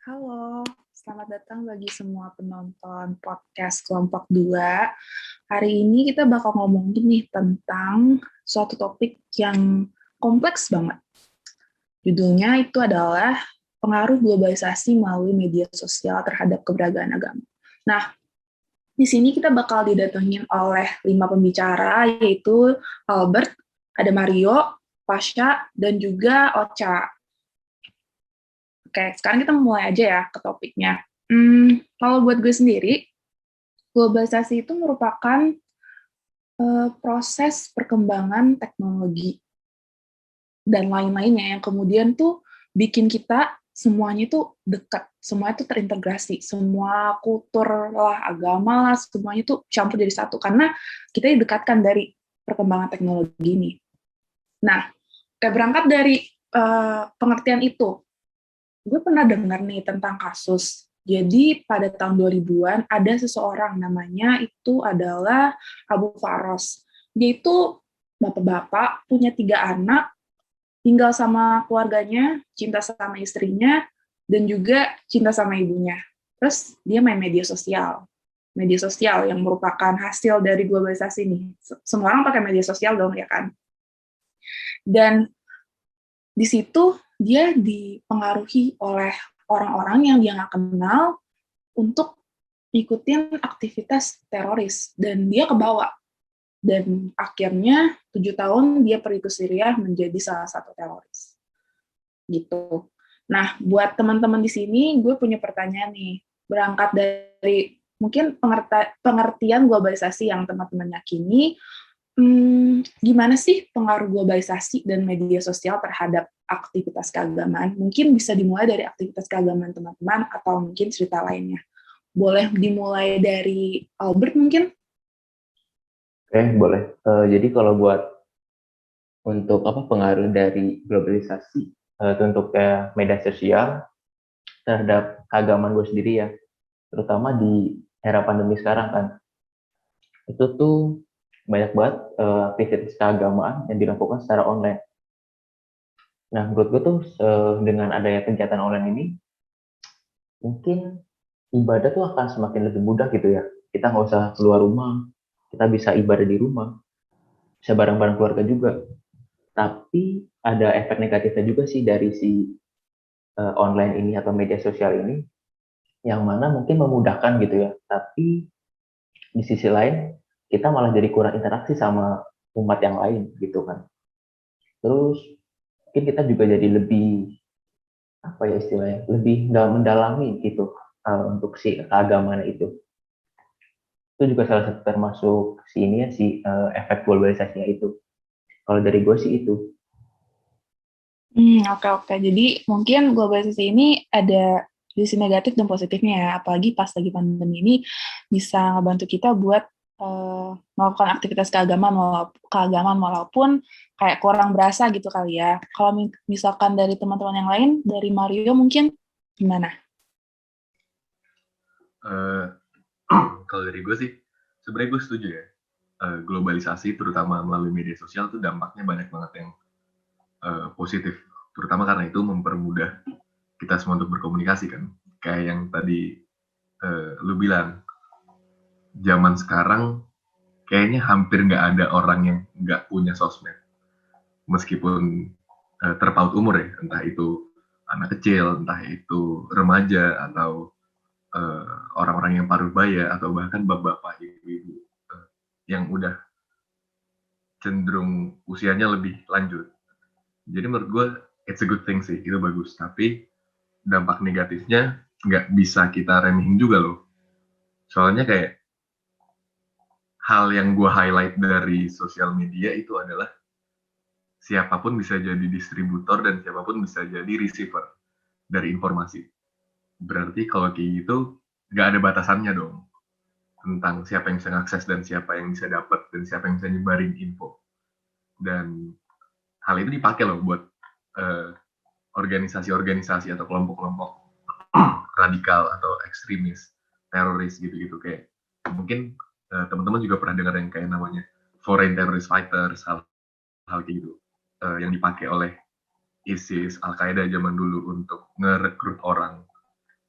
Halo, selamat datang bagi semua penonton podcast kelompok 2. Hari ini kita bakal ngomongin nih tentang suatu topik yang kompleks banget. Judulnya itu adalah pengaruh globalisasi melalui media sosial terhadap keberagaman agama. Nah, di sini kita bakal didatengin oleh 5 pembicara, yaitu Albert, ada Mario, Pasha, dan juga Ocha. Oke, sekarang kita mulai aja ya ke topiknya. Kalau buat gue sendiri, globalisasi itu merupakan proses perkembangan teknologi dan lain-lainnya yang kemudian tuh bikin kita semuanya tuh dekat, semuanya tuh terintegrasi, semua kultur lah, agama lah, semuanya tuh campur jadi satu karena kita didekatkan dari perkembangan teknologi ini. Nah, kayak berangkat dari pengertian itu, gue pernah dengar nih tentang kasus. Jadi pada tahun 2000-an ada seseorang namanya itu adalah Abu Faros. Dia itu bapak-bapak, punya 3 anak, tinggal sama keluarganya, cinta sama istrinya, dan juga cinta sama ibunya. Terus dia main media sosial. Media sosial yang merupakan hasil dari globalisasi nih. Semua orang pakai media sosial dong, ya kan? Dan di situ dia dipengaruhi oleh orang-orang yang dia nggak kenal untuk ikutin aktivitas teroris, dan dia kebawa. Dan akhirnya 7 tahun dia pergi ke Syria menjadi salah satu teroris. Gitu. Nah, buat teman-teman di sini, gue punya pertanyaan nih. Berangkat dari mungkin pengertian globalisasi yang teman-teman yakini, gimana sih pengaruh globalisasi dan media sosial terhadap aktivitas keagamaan? Mungkin bisa dimulai dari aktivitas keagamaan teman-teman atau mungkin cerita lainnya. Boleh dimulai dari Albert mungkin? Oke, boleh. Jadi kalau buat untuk pengaruh dari globalisasi untuk media sosial terhadap keagamaan gue sendiri ya, terutama di era pandemi sekarang kan, itu tuh banyak banget aktivitas keagamaan yang dilakukan secara online. Nah, menurut gue tuh dengan adanya kegiatan online ini, mungkin ibadah tuh akan semakin lebih mudah gitu ya. Kita nggak usah keluar rumah, kita bisa ibadah di rumah, bisa bareng-bareng keluarga juga. Tapi ada efek negatifnya juga sih dari si online ini atau media sosial ini, yang mana mungkin memudahkan gitu ya, tapi di sisi lain kita malah jadi kurang interaksi sama umat yang lain gitu kan. Terus mungkin kita juga jadi lebih apa ya istilahnya, lebih mendalami gitu untuk si keagamaan itu juga salah satu termasuk si ini ya, si efek globalisasinya itu. Kalau dari gue sih itu. Oke. Jadi mungkin globalisasi ini ada sisi negatif dan positifnya ya. Apalagi pas lagi pandemi ini bisa ngebantu kita buat melakukan aktivitas keagamaan walaupun kayak kurang berasa gitu kali ya. Kalau misalkan dari teman-teman yang lain, dari Mario mungkin gimana? Uh, Kalau dari gue sih, sebenarnya gue setuju ya. Globalisasi terutama melalui media sosial tuh dampaknya banyak banget yang positif. Terutama karena itu mempermudah kita semua untuk berkomunikasi kan. Kayak yang tadi lu bilang, zaman sekarang kayaknya hampir nggak ada orang yang nggak punya sosmed. Meskipun terpaut umur ya, entah itu anak kecil, entah itu remaja, atau orang-orang yang paruh baya, atau bahkan bapak-bapak, ibu-ibu yang udah cenderung usianya lebih lanjut. Jadi menurut gue, it's a good thing sih, itu bagus. Tapi dampak negatifnya nggak bisa kita remehin juga loh. Soalnya kayak hal yang gue highlight dari sosial media itu adalah siapapun bisa jadi distributor dan siapapun bisa jadi receiver dari informasi. Berarti kalau kayak gitu, nggak ada batasannya dong tentang siapa yang bisa mengakses dan siapa yang bisa dapat dan siapa yang bisa nyebarin info. Dan hal itu dipakai loh buat organisasi-organisasi atau kelompok-kelompok radikal atau ekstremis, teroris gitu-gitu. Kayak mungkin teman-teman juga pernah dengar yang kayak namanya foreign terrorist fighters, hal kayak gitu, yang dipakai oleh ISIS, Al-Qaeda zaman dulu untuk ngerekrut orang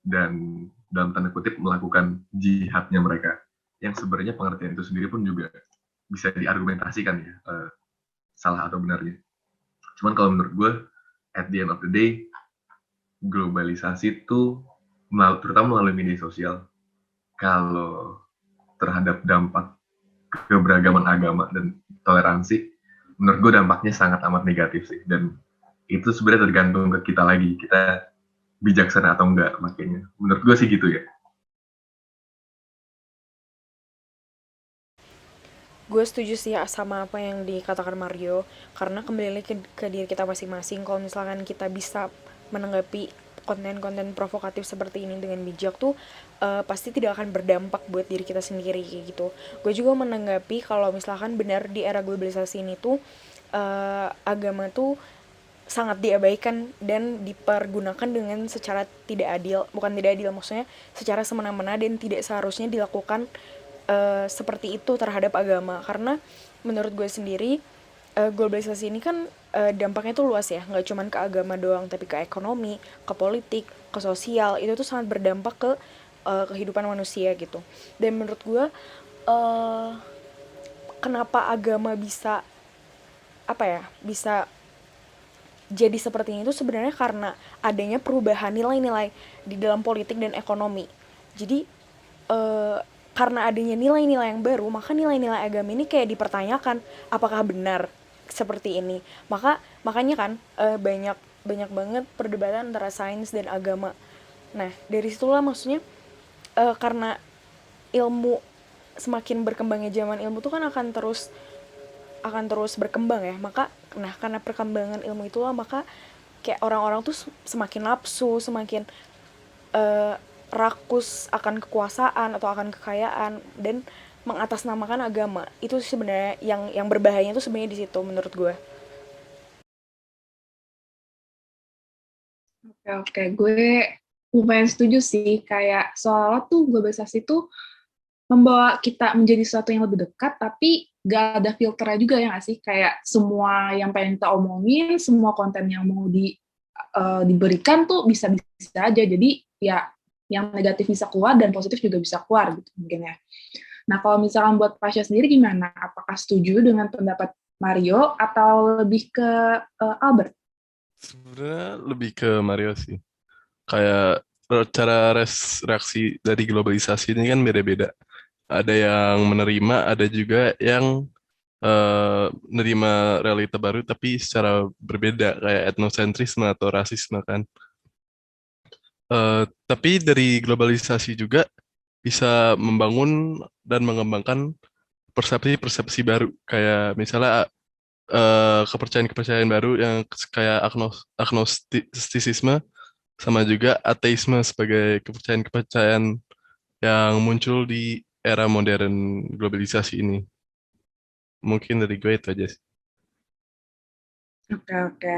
dan dalam tanda kutip melakukan jihadnya mereka, yang sebenarnya pengertian itu sendiri pun juga bisa diargumentasikan ya, salah atau benarnya. Cuman kalau menurut gue, at the end of the day, globalisasi itu terutama melalui media sosial, kalau terhadap dampak keberagaman agama dan toleransi, menurut gue dampaknya sangat amat negatif sih. Dan itu sebenarnya tergantung ke kita lagi, kita bijaksana atau enggak makanya. Menurut gue sih gitu ya. Gue setuju sih sama apa yang dikatakan Mario, karena kembali lagi ke diri kita masing-masing. Kalau misalkan kita bisa menanggapi konten-konten provokatif seperti ini dengan bijak tuh pasti tidak akan berdampak buat diri kita sendiri kayak gitu. Gue juga menanggapi kalau misalkan benar di era globalisasi ini tuh agama tuh sangat diabaikan dan dipergunakan dengan secara tidak adil, bukan tidak adil maksudnya secara semena-mena, dan tidak seharusnya dilakukan seperti itu terhadap agama. Karena menurut gue sendiri globalisasi ini kan dampaknya tuh luas ya, nggak cuman ke agama doang tapi ke ekonomi, ke politik, ke sosial. Itu tuh sangat berdampak ke kehidupan manusia gitu. Dan menurut gue kenapa agama bisa bisa jadi seperti ini tuh sebenarnya karena adanya perubahan nilai-nilai di dalam politik dan ekonomi. Jadi karena adanya nilai-nilai yang baru, maka nilai-nilai agama ini kayak dipertanyakan apakah benar seperti ini. Makanya kan banyak banget perdebatan antara sains dan agama. Nah, dari situlah maksudnya karena ilmu semakin berkembangnya zaman ilmu tuh kan akan terus berkembang ya. Karena perkembangan ilmu itulah maka kayak orang-orang tuh semakin nafsu, semakin rakus akan kekuasaan atau akan kekayaan dan mengatasnamakan agama. Itu sebenarnya yang berbahayanya itu sebenarnya di situ menurut gue. Oke, gue lumayan setuju sih. Kayak soalnya tuh globalisasi tuh membawa kita menjadi sesuatu yang lebih dekat, tapi gak ada filternya juga ya nggak sih? Kayak semua yang pengen kita omongin, semua konten yang mau diberikan tuh bisa-bisa aja. Jadi ya yang negatif bisa keluar dan positif juga bisa keluar gitu mungkin ya. Nah kalau misalkan buat Pasha sendiri gimana? Apakah setuju dengan pendapat Mario atau lebih ke Albert? Sebenarnya lebih ke Mario sih. Kayak cara reaksi dari globalisasi ini kan beda-beda. Ada yang menerima, ada juga yang menerima realita baru tapi secara berbeda, kayak etnosentrisme atau rasisme kan. Tapi dari globalisasi juga bisa membangun dan mengembangkan persepsi-persepsi baru, kayak misalnya kepercayaan-kepercayaan baru yang kayak agnostisisme sama juga ateisme sebagai kepercayaan-kepercayaan yang muncul di era modern globalisasi ini. Mungkin dari gue itu aja sih. Oke.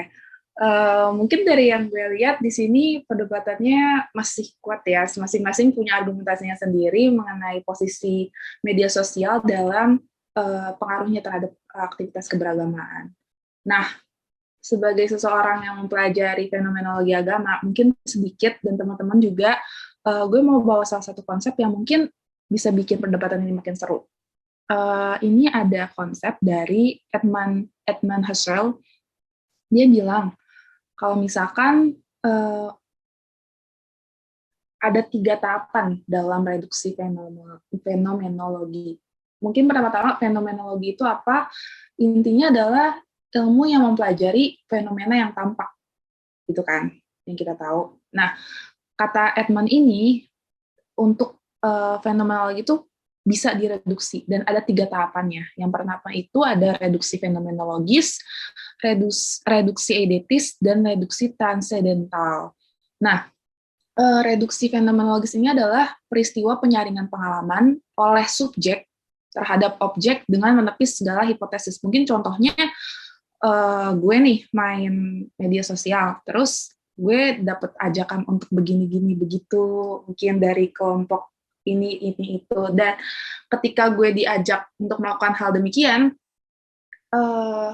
Mungkin dari yang gue lihat di sini perdebatannya masih kuat ya, masing-masing punya argumentasinya sendiri mengenai posisi media sosial dalam pengaruhnya terhadap aktivitas keberagamaan. Nah, sebagai seseorang yang mempelajari fenomenologi agama, mungkin sedikit dan teman-teman juga, gue mau bawa salah satu konsep yang mungkin bisa bikin perdebatan ini makin seru. Ini ada konsep dari Edmund Husserl. Dia bilang, kalau misalkan ada 3 tahapan dalam reduksi fenomenologi. Mungkin pertama-tama fenomenologi itu apa? Intinya adalah ilmu yang mempelajari fenomena yang tampak, gitu kan, yang kita tahu. Nah, kata Edmund ini, untuk fenomenologi itu bisa direduksi, dan ada 3 tahapannya. Yang pertama itu ada reduksi fenomenologis, reduksi eidetis, dan reduksi transendental. Nah, reduksi fenomenologis ini adalah peristiwa penyaringan pengalaman oleh subjek terhadap objek dengan menepis segala hipotesis. Mungkin contohnya gue nih main media sosial, terus gue dapet ajakan untuk begini-gini begitu, mungkin dari kelompok ini itu, dan ketika gue diajak untuk melakukan hal demikian,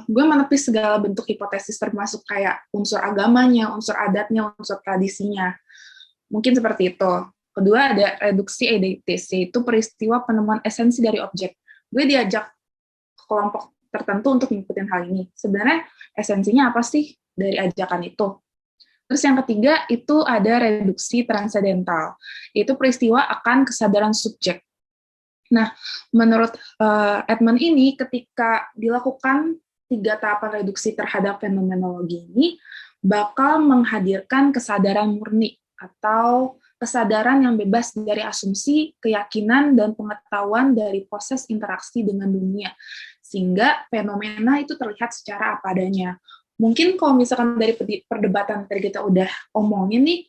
gue menepis segala bentuk hipotesis termasuk kayak unsur agamanya, unsur adatnya, unsur tradisinya. Mungkin seperti itu. Kedua ada reduksi eidetis, yaitu peristiwa penemuan esensi dari objek. Gue diajak ke kelompok tertentu untuk ngikutin hal ini. Sebenarnya esensinya apa sih dari ajakan itu? Terus yang ketiga itu ada reduksi transendental, yaitu peristiwa akan kesadaran subjek. Nah, menurut Edmund ini, ketika dilakukan 3 tahapan reduksi terhadap fenomenologi ini, bakal menghadirkan kesadaran murni atau kesadaran yang bebas dari asumsi, keyakinan, dan pengetahuan dari proses interaksi dengan dunia. Sehingga fenomena itu terlihat secara apa adanya. Mungkin kalau misalkan dari perdebatan tadi kita udah omongin nih,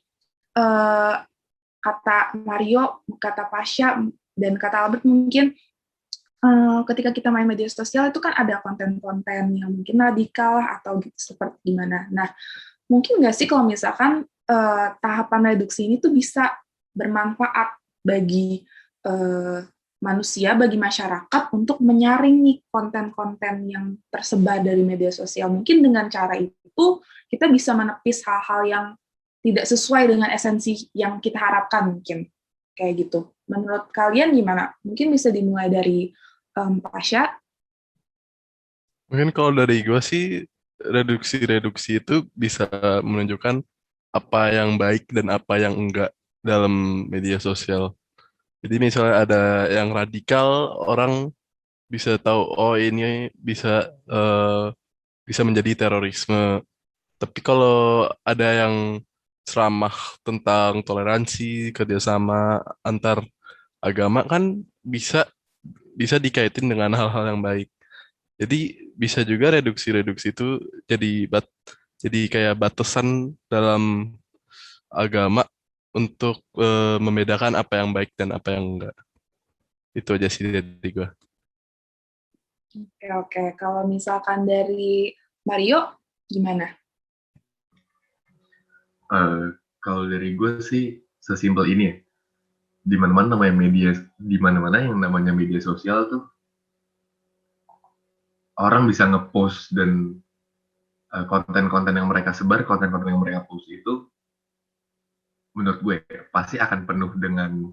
kata Mario, kata Pasha, dan kata Albert mungkin ketika kita main media sosial itu kan ada konten-konten yang mungkin radikal atau gitu, seperti gimana. Nah, mungkin nggak sih kalau misalkan tahapan reduksi ini tuh bisa bermanfaat bagi manusia, bagi masyarakat untuk menyaring nih konten-konten yang tersebar dari media sosial. Mungkin dengan cara itu kita bisa menepis hal-hal yang tidak sesuai dengan esensi yang kita harapkan mungkin. Kayak gitu. Menurut kalian gimana? Mungkin bisa dimulai dari Pasha. Mungkin kalau dari gue sih, reduksi-reduksi itu bisa menunjukkan apa yang baik dan apa yang enggak dalam media sosial. Jadi misalnya ada yang radikal, orang bisa tahu, oh ini bisa menjadi terorisme. Tapi kalau ada yang ceramah tentang toleransi, kerjasama antar agama kan bisa bisa dikaitin dengan hal-hal yang baik. Jadi bisa juga reduksi-reduksi itu jadi kayak batasan dalam agama untuk membedakan apa yang baik dan apa yang enggak. Itu aja sih dari gue. Oke. Kalau misalkan dari Mario, gimana? Kalau dari gue sih sesimpel ini ya. Di mana-mana yang namanya media sosial tuh orang bisa ngepost dan konten-konten yang mereka sebar, konten-konten yang mereka post itu menurut gue pasti akan penuh dengan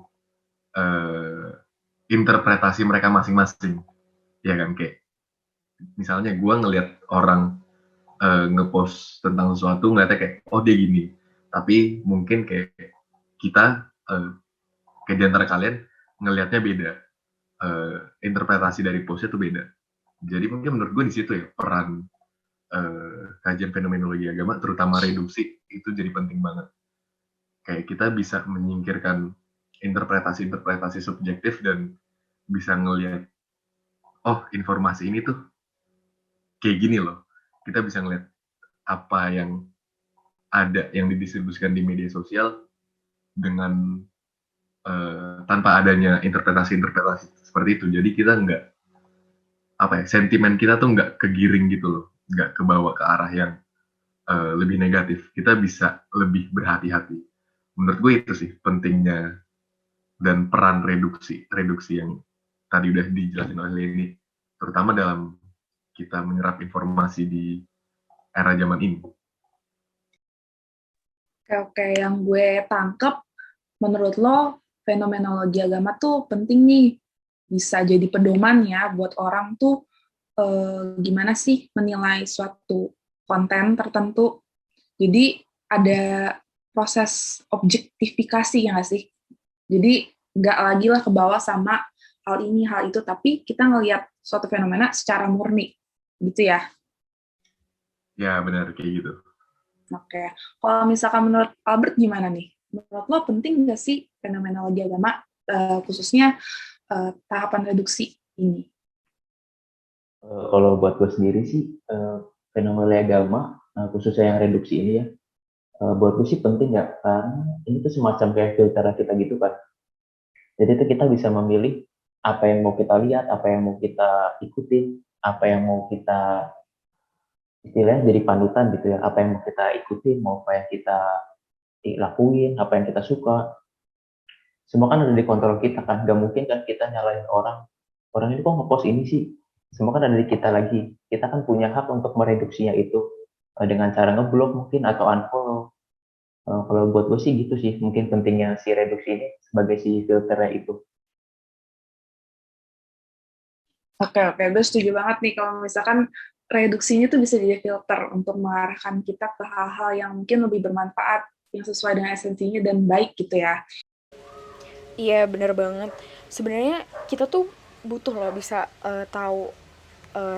interpretasi mereka masing-masing. Ya kan, kayak misalnya gue ngelihat orang ngepost tentang sesuatu ngeliatnya kayak oh dia gini, tapi mungkin kayak kita kayak diantara kalian ngelihatnya beda, interpretasi dari postnya tuh beda. Jadi mungkin menurut gue di situ ya peran kajian fenomenologi agama, terutama reduksi itu jadi penting banget. Kayak kita bisa menyingkirkan interpretasi-interpretasi subjektif dan bisa ngelihat oh informasi ini tuh kayak gini loh. Kita bisa ngelihat apa yang ada yang didistribusikan di media sosial dengan tanpa adanya interpretasi-interpretasi seperti itu. Jadi kita nggak sentimen kita tuh nggak kegiring gitu loh, nggak kebawa ke arah yang lebih negatif. Kita bisa lebih berhati-hati. Menurut gue itu sih pentingnya dan peran reduksi yang tadi udah dijelasin oleh Leni, terutama dalam kita menyerap informasi di era zaman ini. Oke. Yang gue tangkep, menurut lo fenomenologi agama tuh penting nih, bisa jadi pedoman ya buat orang tuh gimana sih menilai suatu konten tertentu. Jadi ada proses objektifikasi ya nggak sih? Jadi nggak lagi lah ke bawah sama hal ini, hal itu, tapi kita ngelihat suatu fenomena secara murni, gitu ya? Ya benar, kayak gitu. Oke. Kalau misalkan menurut Albert gimana nih? Menurut lo penting nggak sih fenomenologi agama, khususnya tahapan reduksi ini? Kalau buat gue sendiri sih, fenomenologi agama, khususnya yang reduksi ini ya, buat gue sih penting ya, karena ini tuh semacam kayak filter kita gitu kan. Jadi itu kita bisa memilih apa yang mau kita lihat, apa yang mau kita ikuti, apa yang mau kita istilahnya jadi panutan gitu ya, apa yang mau kita ikuti, mau apa yang kita lakuin, apa yang kita suka. Semua kan ada di kontrol kita kan, gak mungkin kan kita nyalain orang ini kok ngepost ini sih. Semua kan ada di kita lagi. Kita kan punya hak untuk mereduksinya itu dengan cara ngeblok mungkin atau unfollow. Kalau buat gue sih gitu sih, mungkin pentingnya si reduksi ini sebagai si filternya itu. Oke, gue setuju banget nih kalau misalkan reduksinya tuh bisa jadi filter untuk mengarahkan kita ke hal-hal yang mungkin lebih bermanfaat, yang sesuai dengan esensinya dan baik gitu ya. Iya, bener banget. Sebenarnya kita tuh butuh loh bisa tahu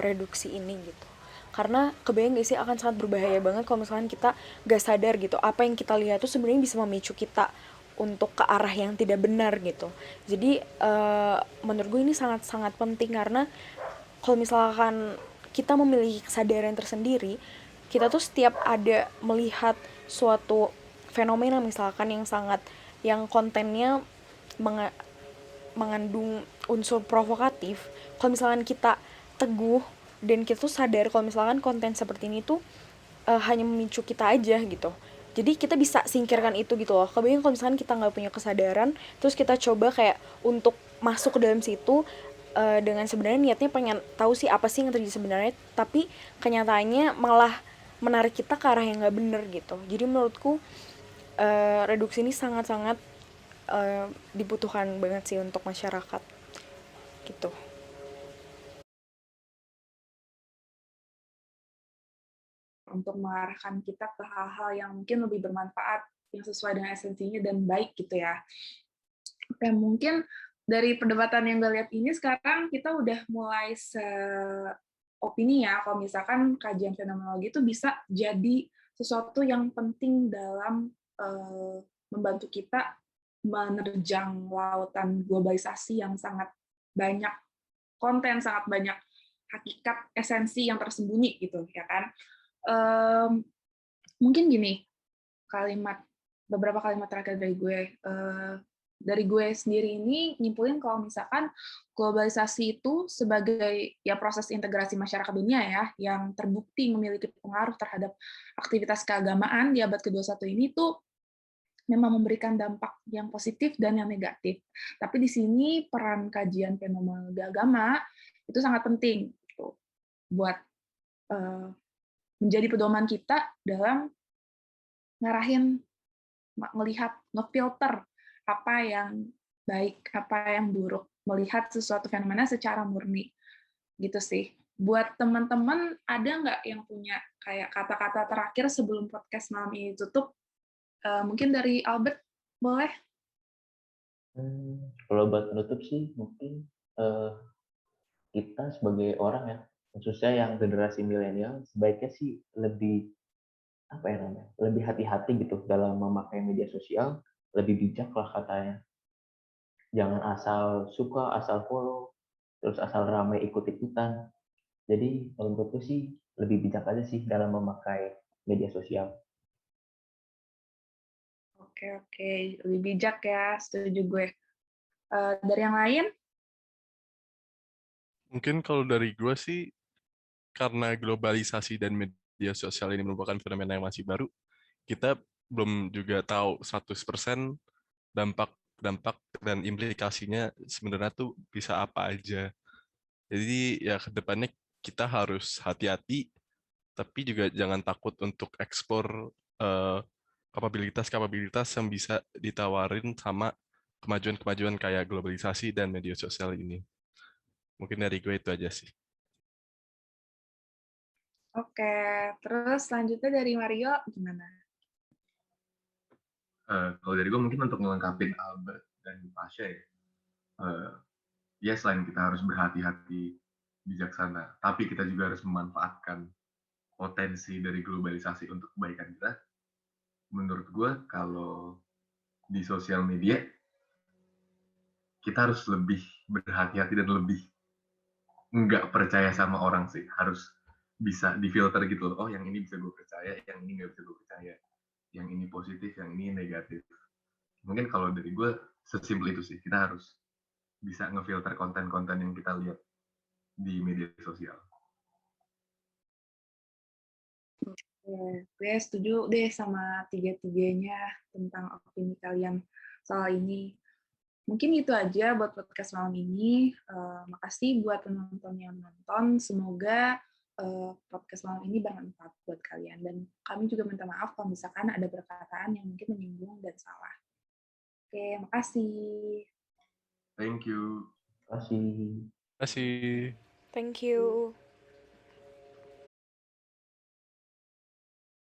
reduksi ini gitu. Karena kebayang gak sih akan sangat berbahaya banget kalau misalkan kita gak sadar gitu. Apa yang kita lihat tuh sebenarnya bisa memicu kita untuk ke arah yang tidak benar gitu. Jadi menurut gue ini sangat-sangat penting karena kalau misalkan kita memiliki kesadaran tersendiri, kita tuh setiap ada melihat suatu fenomena misalkan yang kontennya mengandung unsur provokatif, kalau misalkan kita teguh dan kita tuh sadar kalau misalkan konten seperti ini tuh hanya memicu kita aja gitu. Jadi kita bisa singkirkan itu gitu loh. Kebayang kalau misalkan kita nggak punya kesadaran, terus kita coba kayak untuk masuk ke dalam situ dengan sebenarnya niatnya pengen tahu sih apa sih yang terjadi sebenarnya, tapi kenyataannya malah menarik kita ke arah yang nggak bener gitu. Jadi menurutku reduksi ini sangat-sangat dibutuhkan banget sih untuk masyarakat gitu. Untuk mengarahkan kita ke hal-hal yang mungkin lebih bermanfaat, yang sesuai dengan esensinya dan baik gitu ya. Oke, mungkin dari perdebatan yang gue lihat ini sekarang kita udah mulai opini ya, kalau misalkan kajian fenomenologi itu bisa jadi sesuatu yang penting dalam membantu kita menerjang lautan globalisasi yang sangat banyak konten, sangat banyak hakikat, esensi yang tersembunyi gitu, ya kan? Mungkin gini, beberapa kalimat terakhir dari gue sendiri ini nyimpulin kalau misalkan globalisasi itu sebagai ya proses integrasi masyarakat dunia ya yang terbukti memiliki pengaruh terhadap aktivitas keagamaan di abad ke-21 ini tuh memang memberikan dampak yang positif dan yang negatif. Tapi di sini peran kajian fenomenologi agama itu sangat penting gitu, buat menjadi pedoman kita dalam ngarahin, melihat, ngefilter apa yang baik, apa yang buruk, melihat sesuatu fenomena secara murni, gitu sih. Buat teman-teman, ada nggak yang punya kayak kata-kata terakhir sebelum podcast malam ini tutup? Mungkin dari Albert, boleh? Kalau buat menutup sih mungkin eh, kita sebagai orang ya, khususnya yang generasi milenial, sebaiknya sih lebih apa ya namanya, lebih hati-hati gitu dalam memakai media sosial, lebih bijak lah katanya. Jangan asal suka, asal follow, terus asal ramai ikut-ikutan. Jadi kalau menurutku sih lebih bijak aja sih dalam memakai media sosial. Oke, lebih bijak ya, setuju gue. Dari yang lain? Mungkin kalau dari gue sih, karena globalisasi dan media sosial ini merupakan fenomena yang masih baru, kita belum juga tahu 100% dampak dampak dan implikasinya sebenarnya tuh bisa apa aja. Jadi ya ke depannya kita harus hati-hati, tapi juga jangan takut untuk ekspor kapabilitas-kapabilitas yang bisa ditawarin sama kemajuan-kemajuan kayak globalisasi dan media sosial ini. Mungkin dari gue itu aja sih. Oke, terus selanjutnya dari Mario, gimana? Kalau dari gue mungkin untuk melengkapi Albert dan Pasha ya, ya selain kita harus berhati-hati, bijaksana, tapi kita juga harus memanfaatkan potensi dari globalisasi untuk kebaikan kita. Menurut gue kalau di sosial media kita harus lebih berhati-hati dan lebih nggak percaya sama orang sih, harus bisa difilter gitu loh. Oh, yang ini bisa gue percaya, yang ini nggak bisa gue percaya, yang ini positif, yang ini negatif. Mungkin kalau dari gue sesimpel itu sih, kita harus bisa ngefilter konten-konten yang kita lihat di media sosial. Gue setuju deh sama tiga-tiganya tentang opini kalian soal ini. Mungkin itu aja buat podcast malam ini. Makasih buat penonton yang menonton. Semoga podcast malam ini bermanfaat buat kalian. Dan kami juga minta maaf kalau misalkan ada perkataan yang mungkin menyinggung dan salah. Oke, makasih. Thank you. Terima kasih. Terima kasih. Thank you.